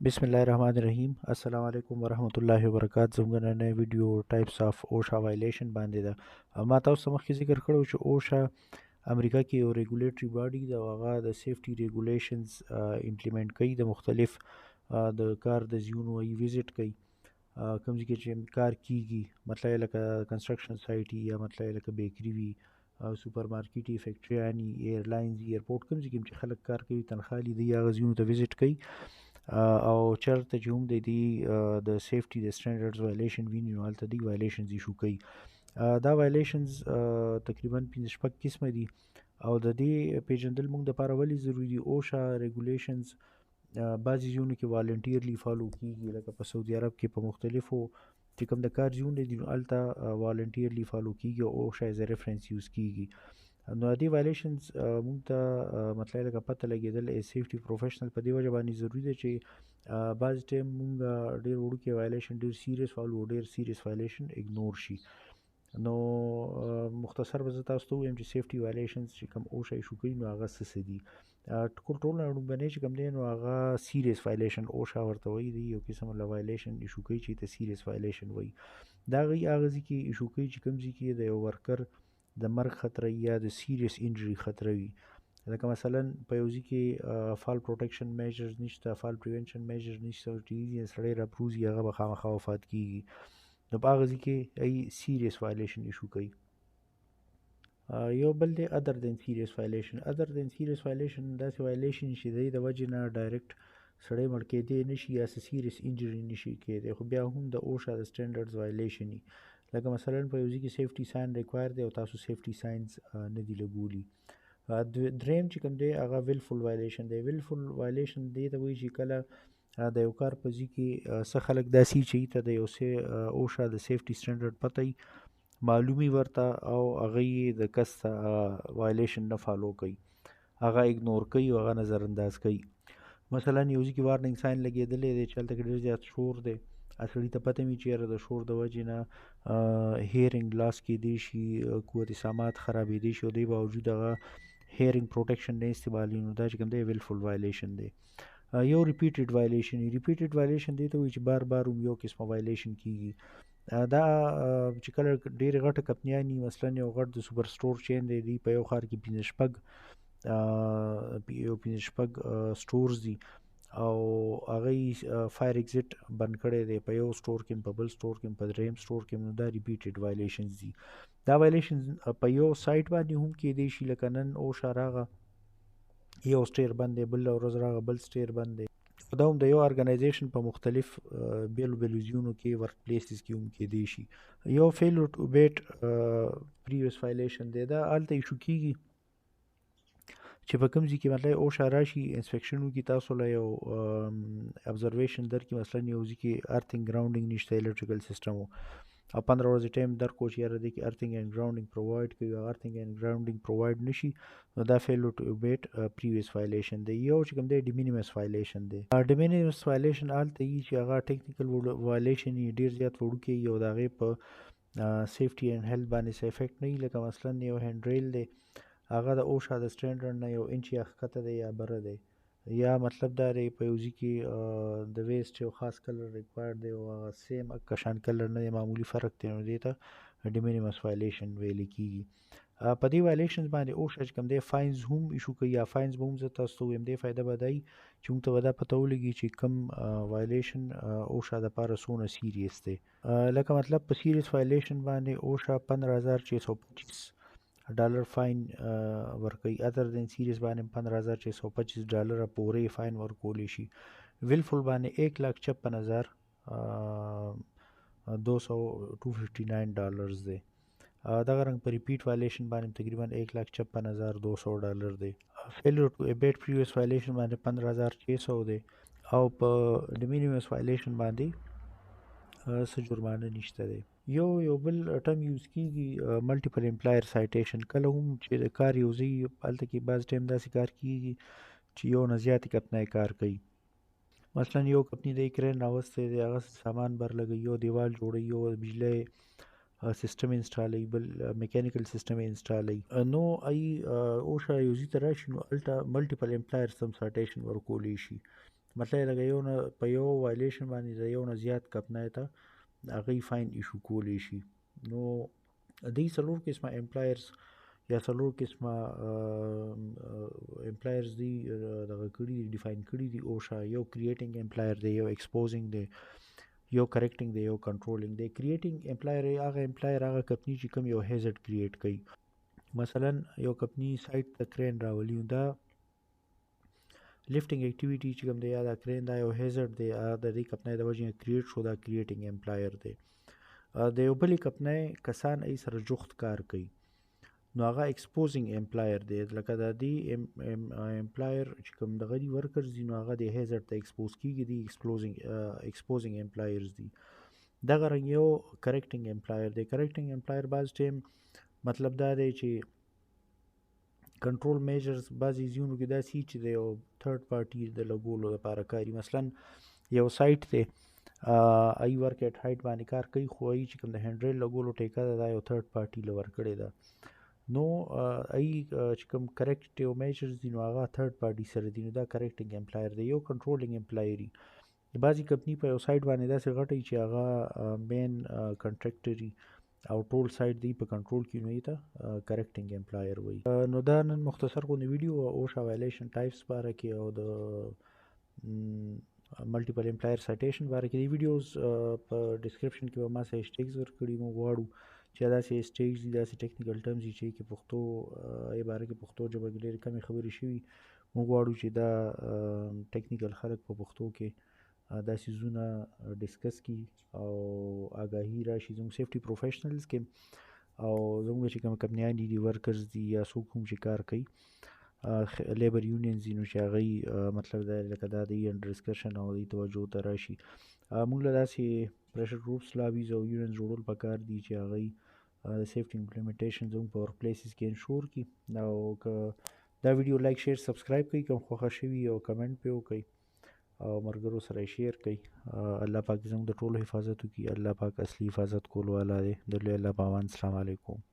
बिस्मिल्लाहिर्रहमानिर्रहीम अस्सलाम वालेकुम वरहमतुल्लाहि वबरकातुहू زموږ نن ویډیو ټایپس اف اوشا وایلیشن باندې ده. ما تاسو ته مخکې ذکر کړو چې اوشا امریکا کې یو ریګولیټری باډي ده او هغه د سیفټي ریګولیشنز امپلیمنٹ کوي د مختلف د کار د ځایونو ای وزټ کوي کوم ځای کې چې کار کیږي، مطلب لکه کنسټرکشن سایټ یا مطلب لکه بیکري وي، سوپر مارکیټ وي، فیکټریانې، ایرلاینز، ایرپورټ، کوم ځای کې چې خلک کار کوي تنخواه لیدي هغه ځایونو ته وزټ کوي او چېرته چې هم د د سیفټي د سټینډرډز وایلیشن ویني نو هلته دوی وایلیشنز ایشو کوي. دا وایلیشنز تقریبا 5-6 قسمه دي او د دې پیژندل موږ دپاره ولې ضروري دي. اوشا ریګولیشنز بعضې ځایونو کې والنټیرلی فالو کیږي، لکه په سعودي عرب کې په مختلفو چې کوم د کار ځایونه دي نو هلته والنټیرلی فالو کیږي او اوشا ایز ریفرنس یوز کیږي. نو دې وایلیشنز موږ ته مطلب لکه پته لګېدل ایز سیفټي پروفیشنل په دې وجه باندې ضروري ده چې بعض ټایم موږ ډېر وړوکی وایلیشن ډېر سیریس والو او ډېر سیریس وایلیشن اګنور شي. نو مختصر به زه تاسو ته ووایم چې سیفټي وایلیشنز چې کوم اوشا ایشو کوي نو هغه څه دي. ټول نه لومبنی چې کوم دی نو هغه سیریس وایلیشن اوشا ورته وایي، دی یو قسم له وایلیشن ایشو کوي چې ته سیریس وایلیشن وایي. دا هغه ځای کې ایشو کوي چې کوم ځای کې د یو ورکر د مرګ خطره یا د سیریس انجری خطره وي، لکه مثلا په یو ځای کې فال پروټیکشن میجرز نشته، فال پریونشن میجرز نشته، ټیزي سړی راپروزي هغه به خامخا وفات کیږي. نو په هغه ځای کې ای سیریس وایلیشن ایشو کوي. یو بل دی ادر دین سیریس وایلیشن. ادر دین سیریس وایلیشن داسې وایلیشن چې دی د وجې نه ډایرکټ سړی مړ کېدی نشي یا سیریس انجری نشي کېدی، خو بیا هم د اوشا د سټینډرډز وایلیشن وي. لکه مثلا په یو ځای کې سیفټي ساین ریکوایر دی او تاسو سیفټي ساینز نه دي لګولي. دریم چې کوم دی هغه ویلفول وایلیشن دی. ویلفول وایلیشن دی ته وایي چې کله د یو کار په ځای کې څه خلک داسې چې ته د یو اوشا د سیفټي سټینډرډ پته وي، معلومي ورته او هغه یې د کس وایلیشن نه فالو کوي، هغه اګنور کوي او هغه نظر انداز کوي. مثلا یو ځای کې وارننګ ساین لګېدلی دی چې هلته کې ډېر زیات شور دی، سړي ته پته وي چې یاره د شور د وجې نه هیرنګ لاس کېدی شي، قوت سماعت خرابېدی شي او دې باوجود هغه هیرنګ پروټیکشن نه استعمالوي، نو دا چې کوم دی ویلفول وایلیشن دی. یو ریپیټډ وایلیشن. ریپیټډ وایلیشن دی ته وایي چې بار بار یو قسمه وایلیشن کیږي. دا چې کله ډېرې غټه کمپنیانې مثلا یو غټ د سوپر سټور چین دی، دوی په یو ښار کې 5-6 سټورز دي او هغه فایر ایگزیټ بند کړی دی په یو سټور کې، په بل سټور کې، په دریم سټور کې، نو دا ریپیټډ وایلیشنز دي. دا وایلیشنز په یو سایټ باندې هم کېدی شي، لکه نن اوشا راغه یو سټیر بند دی، بل ورځ راغه بل سټیر بند دی. دا هم د یو ارګنایزیشن په مختلف بیلو ځایونو کې ورک پلیسز کې هم کېدی شي. یو فیلور ټو اوبیټ پریویس وایلیشن دی. دا هلته ایشو کیږي چې په کوم ځای کې مطلب اوشا راشي انسپیکشن وکړي، تاسو له یو ابزرویشن درکړي، مثلا یو ځای کې ارتھنګ ګراونډینګ نشته الکتریکل سیسټم او 15 ورځې ټایم درکړو چې یاره دې کې ارتھنګ اینډ ګراونډینګ پرووایډ کوي او ارتھنګ اینډ ګراونډینګ پرووایډ نشي، نو دا فیلور ټو اوبیټ پریویس وایلیشن دی. یو چې کوم دی ډیمینیمس وایلیشن دی. ډیمینیمس وایلیشن هلته وي چې هغه ټیکنیکل وایلیشن یې ډېر زیات وړوکی وي او د هغې په سیفټي اینډ هیلث باندې څه افیکټ نه وي. لکه مثلا یو هینډ ریل دی، هغه د اوشا د سټینډرډ نه یو انچ یا ښکته دی یا بره دی، یا مطلب دا دی په یو ځای کې د ویسټ یو خاص کلر ریکوایر دی او هغه سیم کشان کلر نه دی، معمولي فرق دی، نو دې ته ډیمینیمس وایلیشن ویلی کېږي. په دې وایلیشنز باندې اوشا چې کوم دی فاینز هم ایشو کوي، یا فاینز به هم زه تاسو ته ووایم. دې فایده به دا وي چې موږ ته به دا پته ولګي چې کوم وایلیشن اوشا دپاره څومره سیریس دی. لکه مطلب په سیریس وایلیشن باندې اوشا 15,625 ډالر فاین ورکوي. ادر دین سیریس باندې 15,625 ډالره پورې فاین ورکولی شي. ویلفول باندې 1,56,259 ډالرز دی. دغه رنګ په ریپیټ وایلیشن باندې تقریبا 1,56,200 ډالر دی. فیلور ټو ابیټ پریویس وایلیشن باندې 15,600 دی او په ډیمینیمس وایلیشن باندې څه جرمانه نشته دی. یو بل ټرم یوز کیږي ملټیپل امپلایر سایټیشن. کله هم چې د کار یو ځای هلته کې بعض ټایم داسې کار کیږي چې یو نه زیاتې کمپنۍ کار کوي. مثلا یو کمپنۍ د کرین راوستی دی، هغه سامان برلګوي، یو دیوال جوړوي، یو بجلی سیستم انسټالوي، بل میکانیکل سیستم انسټالوي. نو اوشا یو ځای ته راشي نو هلته ملټیپل امپلایرز ته هم سایټیشن ورکولی شي. مطلب لکه یو نه په یو وایلیشن باندې د یو نه زیات کمپنۍ ته هغوی فاین ایشو کولی شي. نو دوی څلور قسمه امپلایرز یا څلور قسمه امپلایرز دی دغه کړي دي، ډیفاین کړي دي اوشا. یو کریټینګ امپلایر دی، یو ایکسپوزینګ دی، یو کریکټینګ دی، یو کنټرولینګ دی. کریټینګ امپلایر هغه امپلایر هغه کمپنی چې کوم یو هیزرډ کریټ کوي. مثلا یو کمپنی سایت ته کرین راولي، دا لفټینګ اکټیویټي چې کوم دی یا دا کرین دا یو هیزرډ دی، د دې کمپنۍ د وجې نه کریټ شو، دا کریټینګ امپلایر دی. د یو بلې کمپنۍ کسان ای سره جخت کار کوي، نو هغه ایکسپوزینګ امپلایر دی. لکه د دې امپلایر چې کوم دغه دي ورکرز دي، نو هغه د هیزرډ ته ایکسپوز کیږي، دي ایکسپوزینګ امپلایرز دي. دغه رنګ یو کریکټینګ امپلایر دی. کریکټینګ امپلایر بعض ټیم مطلب دا دی چې کنټرول میجرز بعضې ځایونو کې داسې چې د یو تھرډ پارټي د لګولو لپاره کاري. مثلا یو سایټ دی ای ورک ایټ هایټ باندې کار کوي، خو ای چې کوم د هینډریل لګولو ټیکه ده دا یو تھرډ پارټي له ورکړې ده. نو ای چې کوم کریکټیو میجرز دي نو هغه تھرډ پارټي سره دي، نو دا کریکټینګ امپلایر دی. یو کنټرولینګ امپلایري، بعضې کمپني په یو سایټ باندې داسې غټي چې هغه مین کنټریکټري او ټول سایټ دی په کنټرول کې، نو یې ته کریکټینګ امپلایر وایي. نو دا نن مختصر غونې ویډیو اوشا وایلیشن ټایپس باره کې او د ملټیپل امپلایر سایټیشن باره کې. دی ویډیوز په ډسکرپشن کې به ما سره هیشټیګز ورکړي. موږ غواړو چې داسې هیشټیګز دي، داسې ټیکنیکل ټرمز دي چې کې پښتو یې باره کې پښتو ژبه کې ډېرې کمې خبرې شوي. موږ غواړو چې دا ټیکنیکل خلک په پښتو کې دا سیزونه ډسکس کی او آګاهي راشي زموږ سیفټي پروفیشنلز کې، او زموږ چې کوم کمپنیان دي ورکرز دي یا څوک هم چې کار کوي لیبر یونینز دي، نو چې هغوی مطلب دا لکه دا دی انډر ډسکشن او دی توجه ته راشي. موږ له داسې پریشر ګروپس لابیز او یونینز جوړول پکار دي چې هغوی د سیفټي امپلیمنټیشن زموږ په ورک پلیسز کې انشور کړي. او که دا ویډیو لایک شیر سبسکرایب کوي، کوم خوښه شوي او کمنټ پې وکړئ او ملګرو سره یې شیر کړئ. الله پاک زموږ د ټولو حفاظت وکړي. الله پاک اصلي حفاظت کولو والا دی. د لوی الله په امان. السلام علیکم.